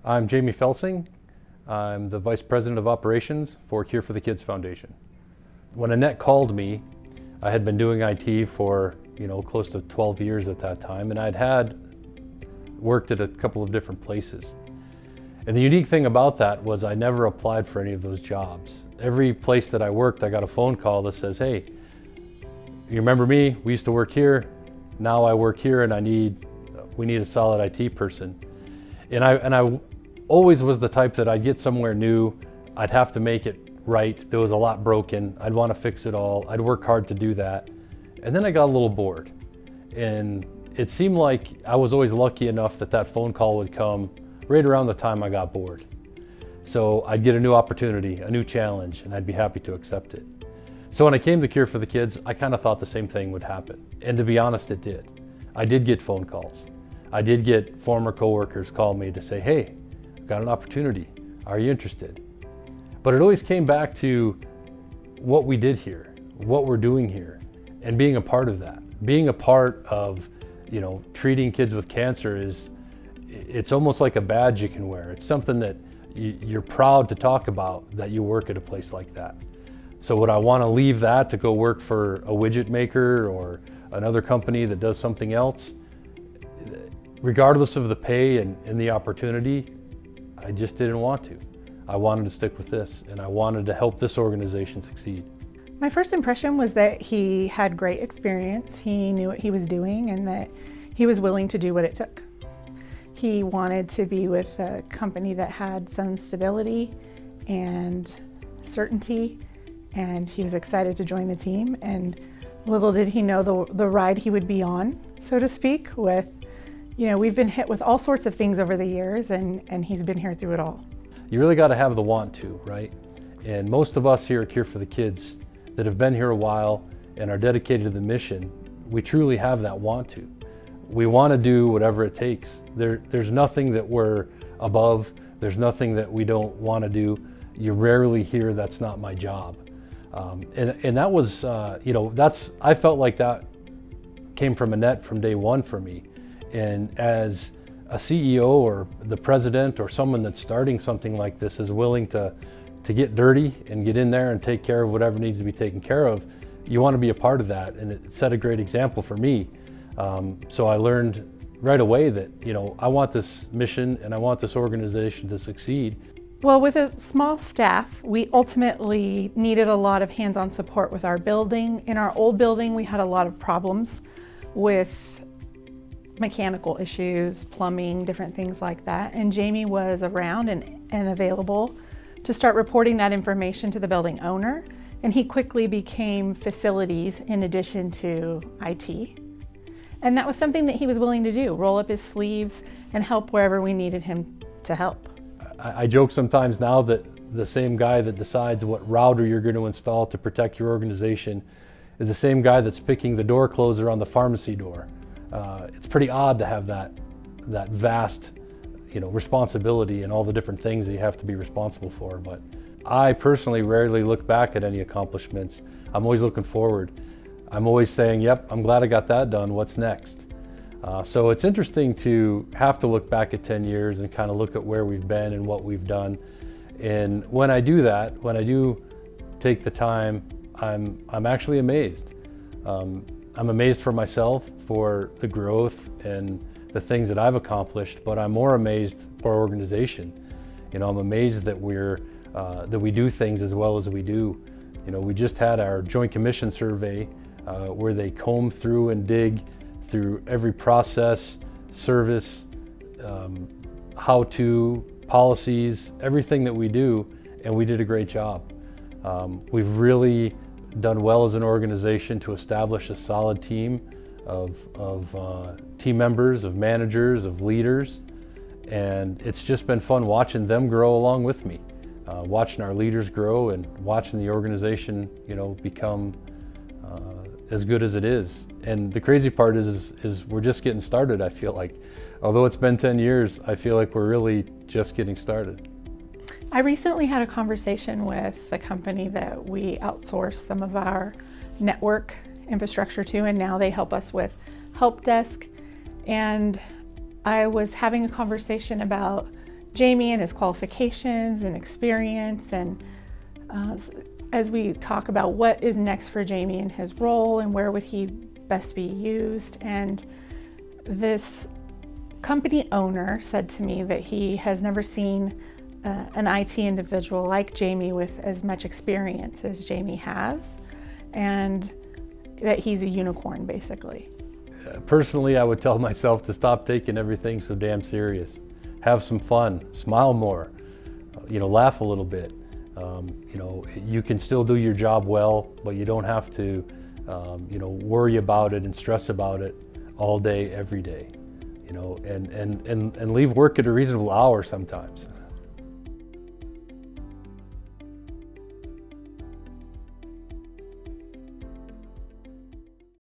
I'm Jamey Felsing. I'm the Vice President of Operations for Cure for the Kids Foundation. When Annette called me, I had been doing IT for close to 12 years at that time, and I'd had worked at a couple of different places. And the unique thing about that was I never applied for any of those jobs. Every place that I worked, I got a phone call that says, "Hey, you remember me? We used to work here. Now I work here, and we need a solid IT person." And I always was the type that I'd get somewhere new, I'd have to make it right. There was a lot broken. I'd want to fix it all. I'd work hard to do that. And then I got a little bored. And it seemed like I was always lucky enough that that phone call would come right around the time I got bored. So I'd get a new opportunity, a new challenge, and I'd be happy to accept it. So when I came to Cure for the Kids, I kind of thought the same thing would happen. And to be honest, it did. I did get phone calls. I did get former coworkers call me to say, "Hey, I've got an opportunity. Are you interested?" But it always came back to what we did here, what we're doing here, and being a part of that. Being a part of, treating kids with cancer it's almost like a badge you can wear. It's something that you're proud to talk about, that you work at a place like that. So would I want to leave that to go work for a widget maker or another company that does something else? Regardless of the pay and the opportunity, I just didn't want to. I wanted to stick with this, and I wanted to help this organization succeed. My first impression was that he had great experience, he knew what he was doing, and that he was willing to do what it took. He wanted to be with a company that had some stability and certainty, and he was excited to join the team. And little did he know the ride he would be on, so to speak, with we've been hit with all sorts of things over the years, and he's been here through it all. You really got to have the want to, right? And most of us here at Cure for the Kids that have been here a while and are dedicated to the mission, we truly have that want to. We want to do whatever it takes. There's nothing that we're above. There's nothing that we don't want to do. You rarely hear, "That's not my job." And that was, I felt like that came from Annette from day one for me. And as a CEO or the president or someone that's starting something like this is willing to get dirty and get in there and take care of whatever needs to be taken care of, you want to be a part of that. And it set a great example for me. So I learned right away that, I want this mission and I want this organization to succeed. Well, with a small staff, we ultimately needed a lot of hands-on support with our building. In our old building, we had a lot of problems with mechanical issues, plumbing, different things like that. And Jamey was around and available to start reporting that information to the building owner. And he quickly became facilities in addition to IT. And that was something that he was willing to do, roll up his sleeves and help wherever we needed him to help. I joke sometimes now that the same guy that decides what router you're going to install to protect your organization is the same guy that's picking the door closer on the pharmacy door. It's pretty odd to have that vast, responsibility and all the different things that you have to be responsible for. But I personally rarely look back at any accomplishments. I'm always looking forward. I'm always saying, "Yep, I'm glad I got that done. What's next?" So it's interesting to have to look back at 10 years and kind of look at where we've been and what we've done. And when I do that, when I do take the time, I'm actually amazed. I'm amazed for myself for the growth and the things that I've accomplished, but I'm more amazed for our organization. I'm amazed that that we do things as well as we do. We just had our Joint Commission survey where they comb through and dig through every process, service, how-to, policies, everything that we do, and we did a great job. We've really done well as an organization to establish a solid team of team members, of managers, of leaders, and it's just been fun watching them grow along with me, watching our leaders grow and watching the organization, become as good as it is. And the crazy part is we're just getting started. I feel like, although it's been 10 years, I feel like we're really just getting started. I recently had a conversation with a company that we outsource some of our network infrastructure to, and now they help us with help desk. And I was having a conversation about Jamey and his qualifications and experience, and as we talk about what is next for Jamey in his role and where would he best be used. And this company owner said to me that he has never seen an IT individual like Jamey with as much experience as Jamey has, and that he's a unicorn, basically. Personally, I would tell myself to stop taking everything so damn serious. Have some fun, smile more, laugh a little bit. You can still do your job well, but you don't have to, worry about it and stress about it all day, every day, and leave work at a reasonable hour sometimes.